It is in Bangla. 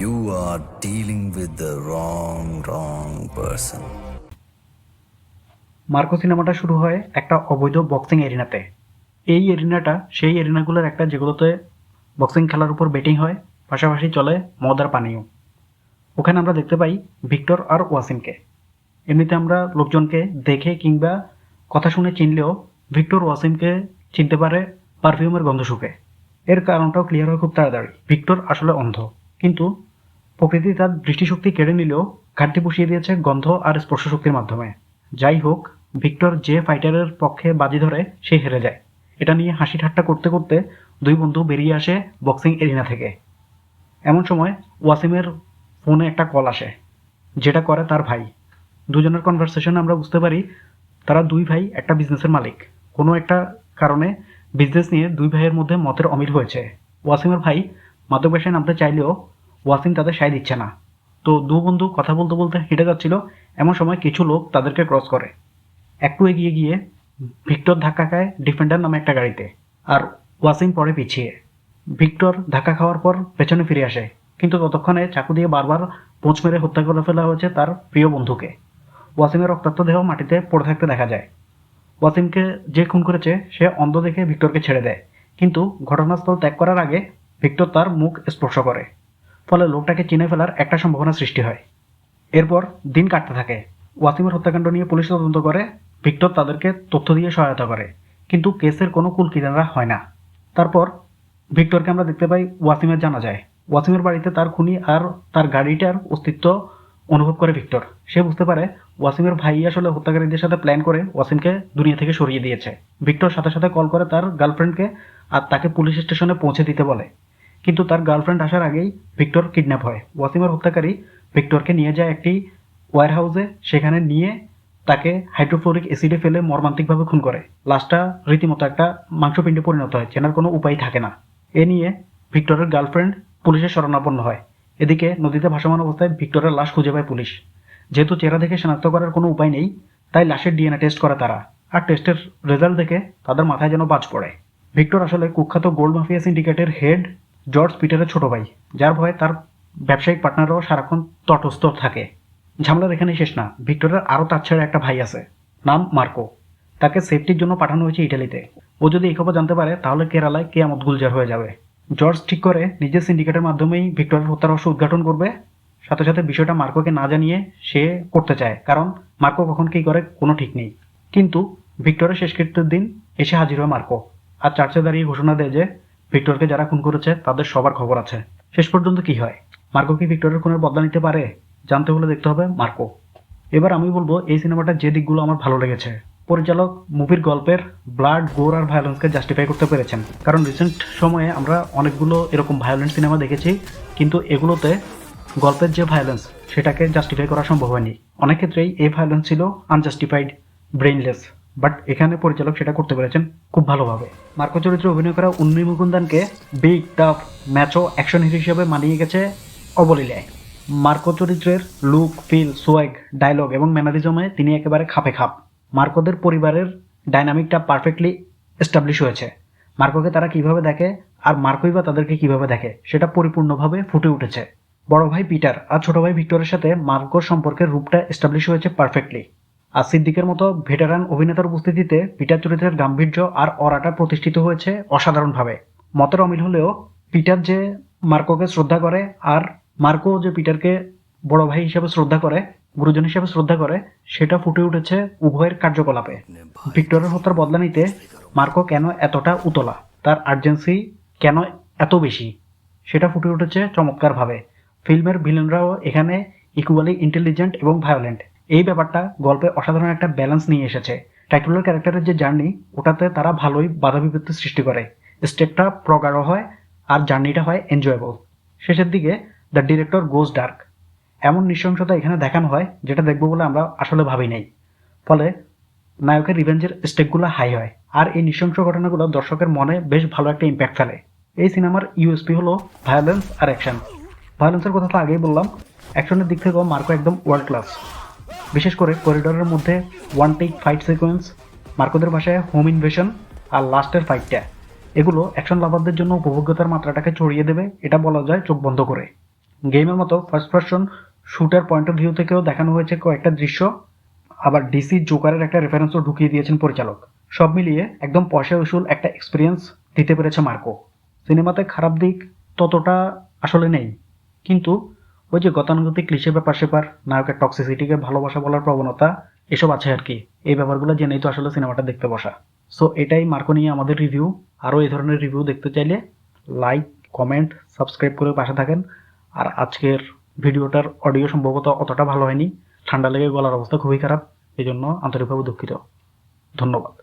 You are dealing with the wrong person. Marco সিনেমাটা শুরু হয় একটা অবৈধ বক্সিং এরিনাতে। এই এরিনাটা সেই এরিনাগুলোর একটা যেগুলোতে বক্সিং খেলার উপর বেটিং হয়, পাশাপাশি চলে মদ আর পানীয়। ওখানে আমরা দেখতে পাই ভিক্টর আর ওয়াসিমকে। এমনিতে আমরা লোকজনকে দেখে কিংবা কথা শুনে চিনলেও ভিক্টর ওয়াসিমকে চিনতে পারে পারফিউমের গন্ধ শুকে। এর কারণটাও ক্লিয়ার হয় খুব তাড়াতাড়ি। ভিক্টর আসলে অন্ধ, কিন্তু প্রকৃতি তার দৃষ্টিশক্তি কেড়ে নিলেও ঘাটতি পুষিয়ে দিয়েছে গন্ধ আর স্পর্শ শক্তির মাধ্যমে। যাই হোক, ভিক্টর যে ফাইটারের পক্ষে বাজি ধরে সে হেরে যায়। এটা নিয়ে হাসি ঠাট্টা করতে করতে দুই বন্ধু বেরিয়ে আসে বক্সিং এরিনা থেকে। এমন সময় ওয়াসিমের ফোনে একটা কল আসে, যেটা করে তার ভাই। দুজনের কনভারসেশন আমরা বুঝতে পারি তারা দুই ভাই একটা বিজনেসের মালিক। কোনো একটা কারণে বিজনেস নিয়ে দুই ভাইয়ের মধ্যে মতের অমিল হয়েছে। ওয়াসিমের ভাই মাদক ব্যবসায় নামতে চাইলেও ওয়াসিম তাদের সায় দিচ্ছে না। তো দু বন্ধু কথা বলতে বলতে হেঁটে যাচ্ছিল, এমন সময় কিছু লোক তাদেরকে ক্রস করে। একটু এগিয়ে গিয়ে ভিক্টর ধাক্কা খায় ডিফেন্ডার নামে একটা গাড়িতে, আর ওয়াসিম পরে পিছিয়ে। ভিক্টর ধাক্কা খাওয়ার পর পেছনে ফিরে আসে, কিন্তু ততক্ষণে চাকু দিয়ে বারবার পোঁচ মেরে হত্যা করে ফেলা হয়েছে তার প্রিয় বন্ধুকে। ওয়াসিমের রক্তাক্ত দেহ মাটিতে পড়ে থাকতে দেখা যায়। ওয়াসিমকে যে খুন করেছে সে অন্ধ দেখে ভিক্টরকে ছেড়ে দেয়, কিন্তু ঘটনাস্থল ত্যাগ করার আগে ভিক্টর তার মুখ স্পর্শ করে। ফলে লোকটাকে চিনে ফেলার একটা সম্ভাবনা সৃষ্টি হয়। এরপর দিন কাটতে থাকে। ওয়াসিমের হত্যাকাণ্ড নিয়ে পুলিশ তদন্ত করে। ভিক্টর তাদেরকে তথ্য দিয়ে সহায়তা করে, কিন্তু কেসের কোনো কুল কিনারা হয় না। তারপর ভিক্টরকে আমরা দেখতে পাই ওয়াসিমের জানা যায়। ওয়াসিমের বাড়িতে তার খুনি আর তার গাড়িটার অস্তিত্ব অনুভব করে ভিক্টর। সে বুঝতে পারে ওয়াসিমের ভাই আসলে হত্যাকারীদের সাথে প্ল্যান করে ওয়াসিমকে দুনিয়া থেকে সরিয়ে দিয়েছে। ভিক্টর সাথে সাথে কল করে তার গার্লফ্রেন্ডকে আর তাকে পুলিশ স্টেশনে পৌঁছে দিতে বলে, কিন্তু তার গার্লফ্রেন্ড আসার আগেই ভিক্টর কিডন্যাপ হয়। ওয়াসিমের হত্যাকারী ভিক্টরকে নিয়ে যায় একটি ওয়্যার হাউসে। সেখানে নিয়ে তাকে হাইড্রোফ্লোরিক অ্যাসিডে ফেলে মর্মান্তিকভাবে খুন করে। লাশটা রীতিমতো একটা মাংসপিণ্ডে পরিণত হয়, চেনার কোনো উপায় থাকে না। এ নিয়ে ভিক্টরের গার্লফ্রেন্ড পুলিশের শরণাপন্ন হয়। এদিকে নদীতে ভাসমান অবস্থায় ভিক্টরের লাশ খুঁজে পায় পুলিশ। যেহেতু চেহারা দেখে শনাক্ত করার কোনো উপায় নেই, তাই লাশের ডিএনএ টেস্ট করে তারা। আর টেস্টের রেজাল্ট দেখে তাদের মাথায় যেন বাজ পড়ে। ভিক্টর আসলে কুখ্যাত গোল্ড মাফিয়া সিন্ডিকেটের হেড জর্জ পিটারের ছোট ভাই, যার ভয়ে তার ব্যবসায়িক পার্টনাররাও সারাক্ষণ তটস্থ থাকে। ঝামেলার এখানেই শেষ না। ভিক্টরের আরও তাছাড়া একটা ভাই আছে, নাম মার্কো। তাকে সেফটির জন্য পাঠানো হয়েছে ইটালিতে। ও যদি এই খবর জানতে পারে তাহলে কেরালায় কেয়ামত গুলজার হয়ে যাবে। জর্জ ঠিক করে নিজের সিন্ডিকেটের মাধ্যমেই ভিক্টরের হত্যার রহস্য উদ্ঘাটন করবে। সাথে সাথে বিষয়টা মার্কোকে না জানিয়ে সে করতে চায়, কারণ মার্কো কখন কী করে কোনো ঠিক নেই। কিন্তু ভিক্টরের শেষকৃত্যের দিন এসে হাজির হয় মার্কো, আর চার্চে দাঁড়িয়ে ঘোষণা দেয় যে ভিক্টরকে যারা খুন করেছে তাদের সবার খবর আছে। শেষ পর্যন্ত কি হয়? মার্কো কি ভিক্টরের খুনের বদলা নিতে পারে? জানতে হলে দেখতে হবে মার্কো। এবার আমি বলবো এই সিনেমাটার যে দিকগুলো আমার ভালো লেগেছে। পরিচালক মুভির গল্পের ব্লাড, গোর আর ভায়োলেন্সকে জাস্টিফাই করতে পেরেছেন। কারণ রিসেন্ট সময়ে আমরা অনেকগুলো এরকম ভায়োলেন্ট সিনেমা দেখেছি, কিন্তু এগুলোতে গল্পের যে ভায়োলেন্স সেটাকে জাস্টিফাই করা সম্ভব হয়নি। অনেক ক্ষেত্রেই এই ভায়োলেন্স ছিল আনজাস্টিফাইড, ব্রেইনলেস। বাট এখানে পরিচালক সেটা করতে পেরেছেন খুব ভালোভাবে। মার্কো চরিত্রে অভিনয় করা উন্মি মুকুন্দানকে big, tough, macho action hero হিসেবে মানিয়ে গেছে অবলীলায়। মার্কো চরিত্রের লুক, ফিল, সোয়াগ, ডায়লগ এবং ম্যানারিজমে তিনি একেবারে খাপে খাপ। মার্কোদের পরিবারের ডাইনামিকটা পারফেক্টলি এস্টাবলিশ হয়েছে। মার্কোকে তারা কিভাবে দেখে আর মার্কোই বা তাদেরকে কিভাবে দেখে সেটা পরিপূর্ণভাবে ফুটে উঠেছে। বড় ভাই পিটার আর ছোট ভাই ভিক্টরের সাথে মার্কোর সম্পর্কের রূপটা এস্টাবলিশ হয়েছে পারফেক্টলি। আর সিদ্দিকের মতো ভেটারান অভিনেতার উপস্থিতিতে পিটার চরিত্রের গাম্ভীর্য আর অরাটা প্রতিষ্ঠিত হয়েছে অসাধারণভাবে। মতের অমিল হলেও পিটার যে মার্কোকে শ্রদ্ধা করে আর মার্কো যে পিটারকে বড় ভাই হিসেবে শ্রদ্ধা করে, গুরুজন হিসেবে শ্রদ্ধা করে, সেটা ফুটে উঠেছে উভয়ের কার্যকলাপে। ভিক্টরের হত্যার বদলা নিতে মার্কো কেন এতটা উতলা, তার আর্জেন্সি কেন এত বেশি, সেটা ফুটে উঠেছে চমৎকারভাবে। ফিল্মের ভিলেনরাও এখানে ইকুয়ালি ইন্টেলিজেন্ট এবং ভায়োলেন্ট। এই ব্যাপারটা গল্পে অসাধারণ একটা ব্যালেন্স নিয়ে এসেছে। টাইটুলার ক্যারেক্টারের যে জার্নি, ওটাতে তারা ভালোই বাধা বিপত্তি সৃষ্টি করে। স্টেপটা প্রগাঢ় হয় আর জার্নিটা হয় এনজয়েবল। শেষের দিকে দ্য ডিরেক্টর গোজ ডার্ক। এমন নৃশংসতা এখানে দেখানো হয় যেটা দেখবো বলে আমরা আসলে ভাবি নাই। ফলে নায়কের রিভেঞ্জের স্টেকগুলো হাই হয়, আর এই নৃশংস ঘটনাগুলো দর্শকের মনে বেশ ভালো একটা ইম্প্যাক্ট ফেলে। এই সিনেমার ইউএসপি হলো ভায়োলেন্স আর অ্যাকশন। ভায়োলেন্সের কথা তো আগেই বললাম। অ্যাকশনের দিক থেকেও মার্কো একদম ওয়ার্ল্ড ক্লাস। বিশেষ করে করিডোরের মধ্যে ওয়ান টেক ফাইট সিকোয়েন্স, মার্কোদের ভাষায় হোম ইনভেশন আর লাস্টের ফাইটটা, এগুলো অ্যাকশন লাভারদের জন্য উপভোগ্যতার মাত্রাটাকে ছড়িয়ে দেবে, এটা বলা যায় চোখ বন্ধ করে। গেমের মতো first person shooter point of view থেকেও দেখানো হয়েছে কয়েকটা দৃশ্য, আবার ডিসি জোকারের একটা রেফারেন্সও ঢুকিয়ে দিয়েছেন পরিচালক। সব মিলিয়ে একদম পয়সা উসুল একটা এক্সপিরিয়েন্স দিতে পেরেছে মার্কো। সিনেমাতে খারাপ দিক ততটা আসলে নেই, কিন্তু ওই যে গতানুগতিক ক্লিশে ব্যাপার সেপার, নায়কের টক্সিসিটিকে ভালোবাসা বলার প্রবণতা, এসব আছে আর কি। এই ব্যাপারগুলো জেনেই তো আসলে সিনেমাটা দেখতে বসা। সো এটাই মার্কো নিয়ে আমাদের রিভিউ। আরও এই ধরনের রিভিউ দেখতে চাইলে লাইক, কমেন্ট, সাবস্ক্রাইব করে পাশে থাকেন। আর আজকের ভিডিওটার অডিও সম্ভবত অতটা ভালো হয়নি, ঠান্ডা লেগে গলার অবস্থা খুবই খারাপ, এই জন্য আন্তরিকভাবে দুঃখিত। ধন্যবাদ।